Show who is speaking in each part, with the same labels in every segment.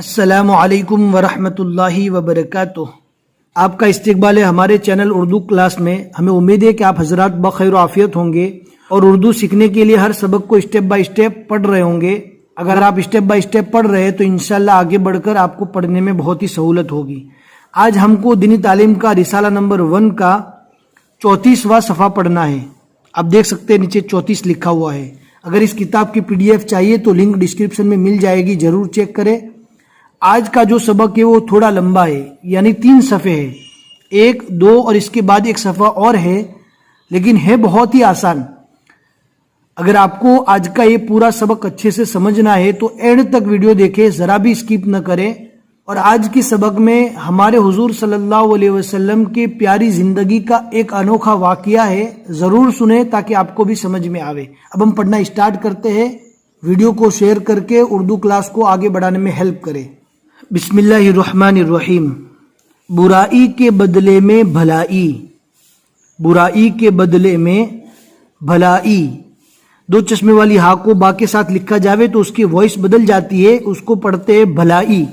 Speaker 1: السلام علیکم ورحمۃ اللہ وبرکاتہ۔ آپ کا استقبال ہے ہمارے چینل اردو کلاس میں۔ ہمیں امید ہے کہ آپ حضرات بخیر و عافیت ہوں گے اور اردو سیکھنے کے لیے ہر سبق کو اسٹیپ بائی اسٹیپ پڑھ رہے ہوں گے۔ اگر آپ اسٹیپ بائی اسٹیپ پڑھ رہے ہیں تو انشاءاللہ آگے بڑھ کر آپ کو پڑھنے میں بہت ہی سہولت ہوگی۔ آج ہم کو دینی تعلیم کا رسالہ نمبر 1 کا 34واں صفحہ پڑھنا ہے۔ آپ دیکھ سکتے ہیں نیچے 34 لکھا ہوا ہے۔ اگر اس کتاب کی PDF چاہیے تو لنک ڈسکرپشن میں مل جائے گی، ضرور چیک کریں۔ آج کا جو سبق ہے وہ تھوڑا لمبا ہے، یعنی 3 صفحے ہے، 1 2 اور اس کے بعد ایک صفحہ اور ہے، لیکن ہے بہت ہی آسان۔ اگر آپ کو آج کا یہ پورا سبق اچھے سے سمجھنا ہے تو اینڈ تک ویڈیو دیکھیں، ذرا بھی اسکپ نہ کریں۔ اور آج کی سبق میں ہمارے حضور صلی اللہ علیہ وسلم کے پیاری زندگی کا ایک انوکھا واقعہ ہے، ضرور سنیں تاکہ آپ کو بھی سمجھ میں آوے۔ اب ہم پڑھنا اسٹارٹ کرتے ہیں۔ ویڈیو کو شیئر کر کے اردو کلاس کو آگے بڑھانے میں ہیلپ کریں۔ بسم اللہ الرحمن الرحیم۔ برائی کے بدلے میں بھلائی، برائی کے بدلے میں بھلائی۔ 2 چشمے والی ہا کو با کے ساتھ لکھا جاوے تو اس کی وائس بدل جاتی ہے، اس کو پڑھتے ہیں بھلائی۔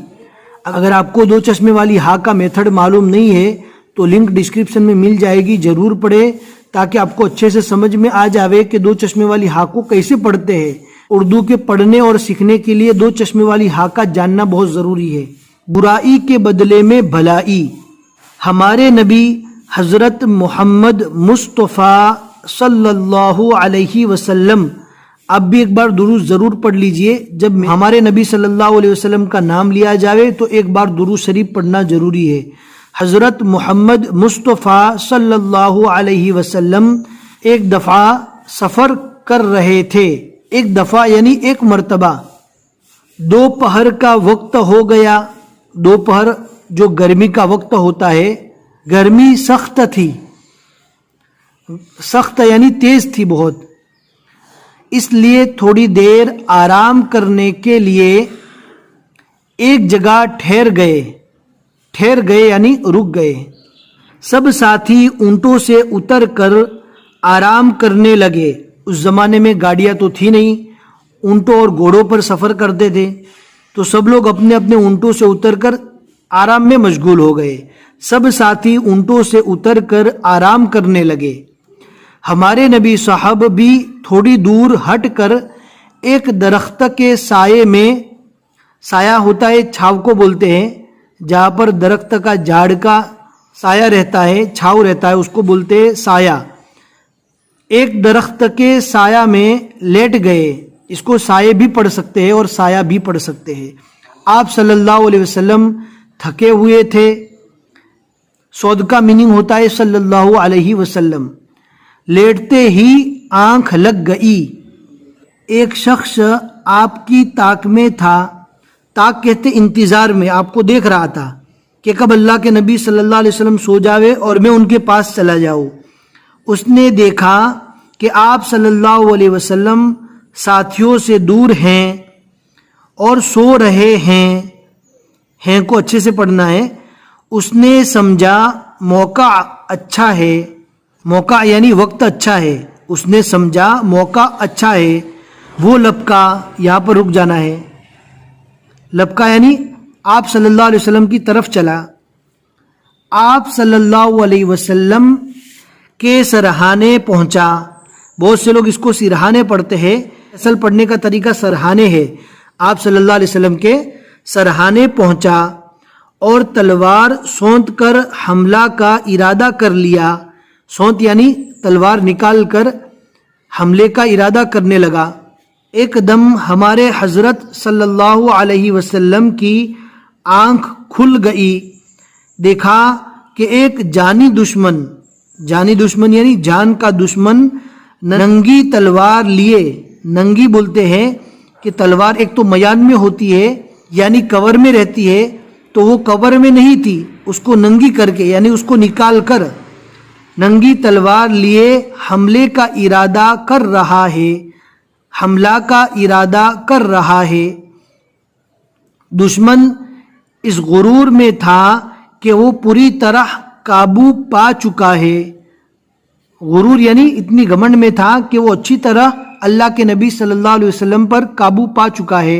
Speaker 1: اگر آپ کو 2 چشمے والی ہا کا میتھڈ معلوم نہیں ہے تو لنک ڈسکرپشن میں مل جائے گی، ضرور پڑھیں تاکہ آپ کو اچھے سے سمجھ میں آ جاوے کہ 2 چشمے والی ہا کو کیسے پڑھتے ہیں۔ اردو کے پڑھنے اور سیکھنے کے لیے 2 چشمے والی ہا کا جاننا بہت ضروری ہے۔ برائی کے بدلے میں بھلائی۔ ہمارے نبی حضرت محمد مصطفیٰ صلی اللہ علیہ وسلم، آپ بھی ایک بار درود ضرور پڑھ لیجئے۔ جب ہمارے نبی صلی اللہ علیہ وسلم کا نام لیا جاوے تو ایک بار درود شریف پڑھنا ضروری ہے۔ حضرت محمد مصطفیٰ صلی اللہ علیہ وسلم ایک دفعہ سفر کر رہے تھے، ایک دفعہ یعنی ایک مرتبہ۔ دوپہر کا وقت ہو گیا۔ دوپہر جو گرمی کا وقت ہوتا ہے، گرمی سخت تھی، سخت یعنی تیز تھی بہت، اس لیے تھوڑی دیر آرام کرنے کے لیے ایک جگہ ٹھہر گئے یعنی رک گئے۔ سب ساتھی اونٹوں سے اتر کر آرام کرنے لگے۔ اس زمانے میں گاڑیاں تو تھی نہیں، اونٹوں اور گھوڑوں پر سفر کرتے تھے، تو سب لوگ اپنے اپنے اونٹوں سے اتر کر آرام میں مشغول ہو گئے۔ سب ساتھی اونٹوں سے اتر کر آرام کرنے لگے۔ ہمارے نبی صاحب بھی تھوڑی دور ہٹ کر ایک درخت کے سائے میں، سایہ ہوتا ہے چھاؤ کو بولتے ہیں، جہاں پر درخت کا جھاڑ کا سایہ رہتا ہے، چھاؤ رہتا ہے، اس کو بولتے ہیں سایہ۔ ایک درخت کے سایہ میں لیٹ گئے۔ اس کو سائے بھی پڑھ سکتے ہیں اور سایہ بھی پڑھ سکتے ہیں۔ آپ صلی اللہ علیہ وسلم تھکے ہوئے تھے۔ سود کا میننگ ہوتا ہے صلی اللہ علیہ وسلم۔ لیٹتے ہی آنکھ لگ گئی۔ ایک شخص آپ کی طاق میں تھا، طاق کہتے انتظار میں، آپ کو دیکھ رہا تھا کہ کب اللہ کے نبی صلی اللہ علیہ وسلم سو جاوے اور میں ان کے پاس چلا جاؤں۔ اس نے دیکھا کہ آپ صلی اللہ علیہ وسلم ساتھیوں سے دور ہیں اور سو رہے ہیں کو اچھے سے پڑھنا ہے۔ اس نے سمجھا موقع اچھا ہے، موقع یعنی وقت اچھا ہے، اس نے سمجھا موقع اچھا ہے، وہ لپکا، یہاں پر رک جانا ہے، لپکا یعنی آپ صلی اللہ علیہ وسلم کی طرف چلا۔ آپ صلی اللہ علیہ وسلم کے سرہانے پہنچا۔ بہت سے لوگ اس کو سرہانے پڑھتے ہیں، اصل پڑھنے کا طریقہ سرہانے ہے۔ آپ صلی اللہ علیہ وسلم کے سرہانے پہنچا اور تلوار سونت کر حملہ کا ارادہ کر لیا۔ سونت یعنی تلوار نکال کر حملے کا ارادہ کرنے لگا۔ ایک دم ہمارے حضرت صلی اللہ علیہ وسلم کی آنکھ کھل گئی۔ دیکھا کہ ایک جانی دشمن یعنی جان کا دشمن ننگی تلوار لیے، ننگی بولتے ہیں کہ تلوار ایک تو میان میں ہوتی ہے یعنی کور میں رہتی ہے، تو وہ کور میں نہیں تھی، اس کو ننگی کر کے یعنی اس کو نکال کر ننگی تلوار لیے حملے کا ارادہ کر رہا ہے، حملہ کا ارادہ کر رہا ہے۔ دشمن اس غرور میں تھا کہ وہ پوری طرح قابو پا چکا ہے۔ غرور یعنی اتنی گھمنڈ میں تھا کہ وہ اچھی طرح اللہ کے نبی صلی اللہ علیہ وسلم پر قابو پا چکا ہے۔